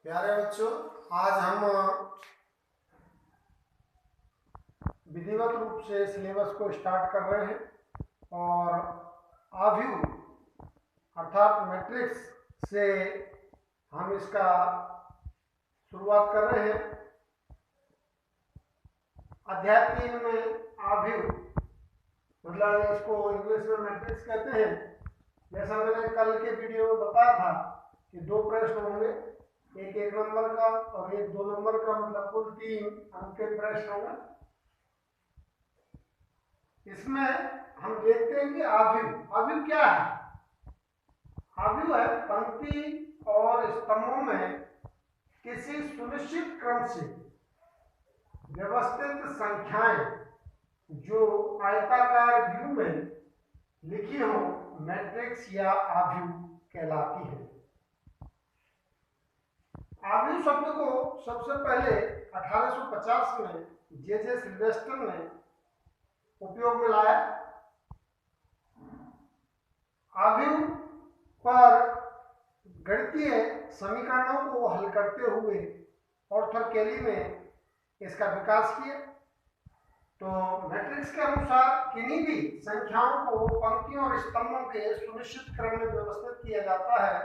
प्यारे बच्चों, आज हम विधिवत रूप से सिलेबस को स्टार्ट कर रहे हैं और आव्यूह अर्थात मैट्रिक्स से हम इसका शुरुआत कर रहे हैं। अध्याय 3 में आव्यूह मतलब इसको इंग्लिश में मैट्रिक्स कहते हैं। जैसा मैंने कल के वीडियो में बताया था कि दो प्रश्न होंगे, एक 1 नंबर का और एक 2 नंबर का, मतलब कुल 3 अंक के प्रश्न होंगे। इसमें हम देखते हैं कि आव्यूह क्या है। आव्यूह है पंक्ति और स्तंभों में किसी सुनिश्चित क्रम से व्यवस्थित संख्याएं जो आयताकार व्यू में लिखी हो, मैट्रिक्स या आव्यूह कहलाती है। आव्यूह शब्द को सबसे पहले 1850 में जे सिल्वेस्टर ने उपयोग में लाया। आव्यूह पर गणितीय समीकरणों को हल करते हुए आर्थर केली ने इसका विकास किया। तो मैट्रिक्स के अनुसार किन्हीं भी संख्याओं को पंक्तियों और स्तंभों के सुनिश्चित क्रम में व्यवस्थित किया जाता है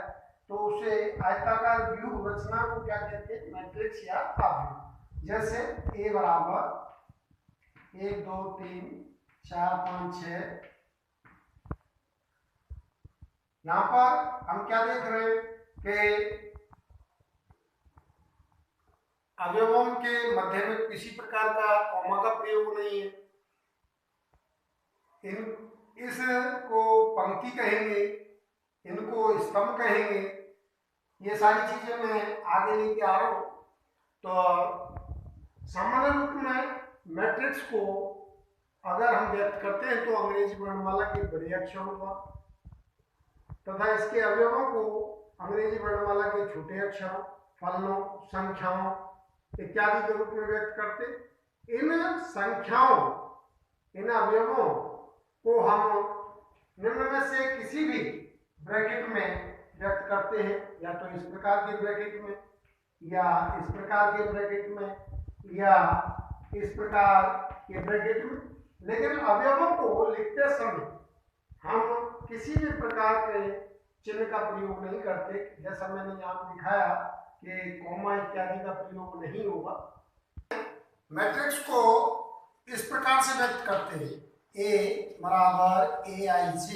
तो उसे आयताकार व्यूह रचना को क्या कहते हैं? मैट्रिक्स या आव्यूह। जैसे A बराबर 1 2 3 4 5 6। यहां पर हम क्या देख रहे हैं कि अवयवों के मध्य में किसी प्रकार का कॉमा का प्रयोग नहीं है। इसको पंक्ति कहेंगे, इनको स्तंभ कहेंगे। ये सारी चीजें मैं आगे लेके आ रहा हूं। तो सामान्य रूप में मैट्रिक्स को अगर हम व्यक्त करते हैं तो अंग्रेजी वर्णमाला के बड़े अक्षरों का तथा इसके अवयवों को अंग्रेजी वर्णमाला के छोटे अक्षरों, फलनों, संख्याओं इत्यादि के रूप में व्यक्त करते। इन संख्याओं, इन अवयवों को हम निम्न में से किसी भी ब्रैकेट में व्यक्त करते हैं, या तो इस प्रकार के ब्रैकेट में, या इस प्रकार के ब्रैकेट में, या इस प्रकार के ब्रैकेट में। लेकिन अवयवों को लिखते समय हम किसी भी प्रकार के चिन्ह का प्रयोग नहीं करते। जैसा मैंने यहाँ दिखाया कि कॉमा इत्यादि का प्रयोग नहीं होगा। मैट्रिक्स को इस प्रकार से व्यक्त करते हैं, A बराबर AIJ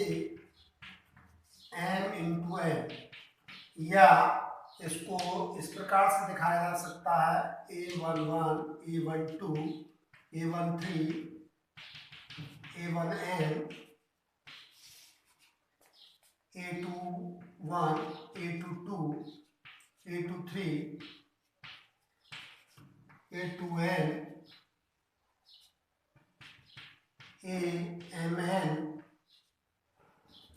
M इंटू N, या इसको इस प्रकार से दिखाया जा सकता है A11 A12 A13 A1N A21 A22 A23 A2N AMN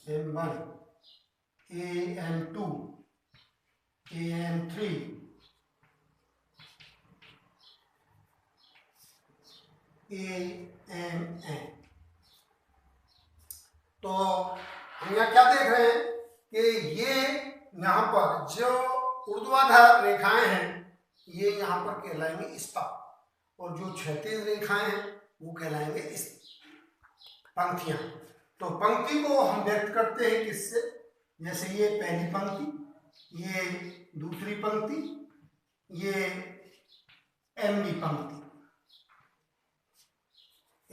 M1 AM2 AM3 AMN। तो हम यहाँ क्या देख रहे हैं कि ये यहाँ पर जो ऊर्ध्वाधर रेखाएं हैं ये यहाँ पर कहलाएंगे स्तंभ, और जो क्षैतिज रेखाएं हैं वो कहलाएंगे पंक्तियां। तो पंक्ति को हम व्यक्त करते हैं किससे? जैसे ये पहली पंक्ति, ये दूसरी पंक्ति, ये एमबी पंक्ति।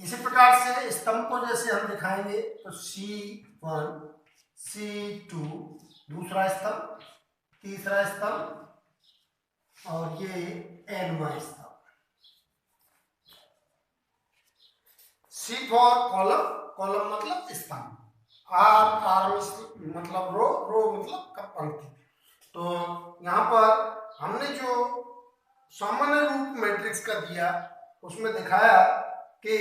इसी प्रकार से स्तंभ को जैसे हम दिखाएंगे तो C1 C2 दूसरा स्तंभ, तीसरा स्तंभ, और ये N1 स्तंभ। C फॉर कॉलम, कॉलम मतलब स्तंभ, R मतलब रो, रो मतलब पंक्ति। तो यहाँ पर हमने जो सामान्य रूप मैट्रिक्स का दिया उसमें दिखाया कि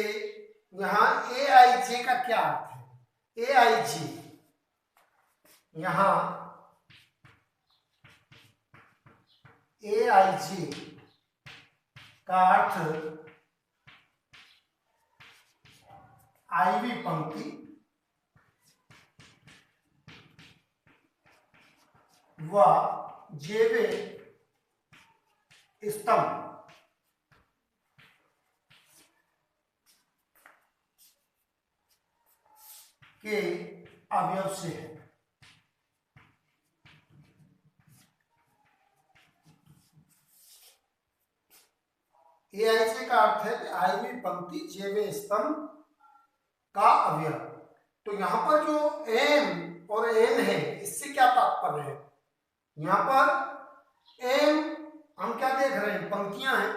यहाँ AIJ का क्या अर्थ है। AIJ यहाँ AIJ का अर्थ IV पंक्ति व जेवे स्तंभ के अवयव से है। एआईसी का अर्थ है कि आईवी पंक्ति जेवे स्तंभ का अवयव। तो यहां पर जो एम और एन है, इससे क्या तात्पर्य है? यहां पर एम हम क्या देख रहे हैं, पंक्तियां हैं,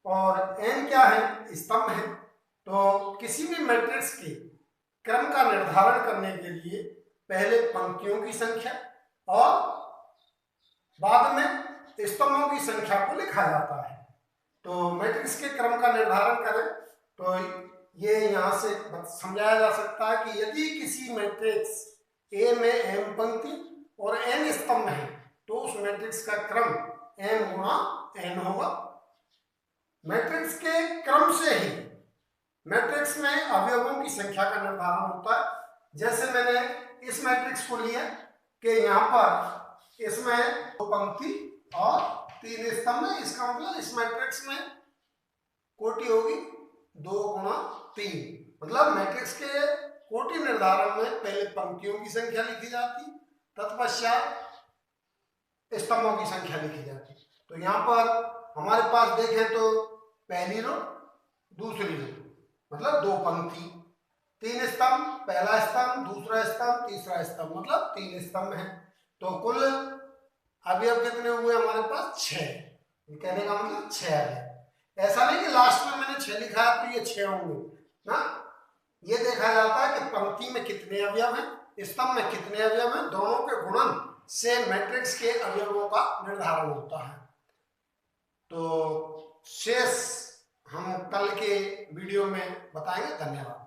और एन क्या है, स्तंभ है। तो किसी भी मैट्रिक्स के क्रम का निर्धारण करने के लिए पहले पंक्तियों की संख्या और बाद में स्तंभों की संख्या को लिखा जाता है। तो मैट्रिक्स के क्रम का निर्धारण करें तो ये यहां से समझाया जा सकता है कि यदि किसी मैट्रिक्स ए में एम पंक्ति और एन स्तंभ है तो उस मैट्रिक्स का क्रम एम गुणा एन होगा। मैट्रिक्स के क्रम से ही मैट्रिक्स में अवयवों की संख्या का निर्धारण होता है। जैसे मैंने इस मैट्रिक्स को लिया कि यहाँ पर इसमें 2 पंक्ति और 3 स्तंभ है, इसका मतलब इस मैट्रिक्स में कोटि होगी 2 गुणा 3। मतलब मैट्रिक्स के कोटि निर्धारण में पहले पंक्तियों की संख्या लिखी जाती, तत्पश्चात स्तंभों की संख्या लिखी जाती। तो यहाँ पर हमारे पास देखें तो पहली रो, दूसरी रो, मतलब 2 पंक्ति, 3 स्तंभ, पहला स्तंभ, दूसरा स्तंभ, तीसरा स्तंभ, मतलब 3 स्तंभ है। तो कुल अवयव कितने हुए हमारे पास? 6। कहने का मतलब 6 अवयव। ऐसा नहीं कि लास्ट में मैंने 6 लिखा है तो ये 6 होंगे ना। ये देखा जाता है कि पंक्ति में कितने अवयव हैं, स्तंभ में कितने अवयव हैं, दोनों के गुणन से मैट्रिक्स के अवयवों का निर्धारण होता है। तो शेष हम कल के वीडियो में बताएंगे। धन्यवाद।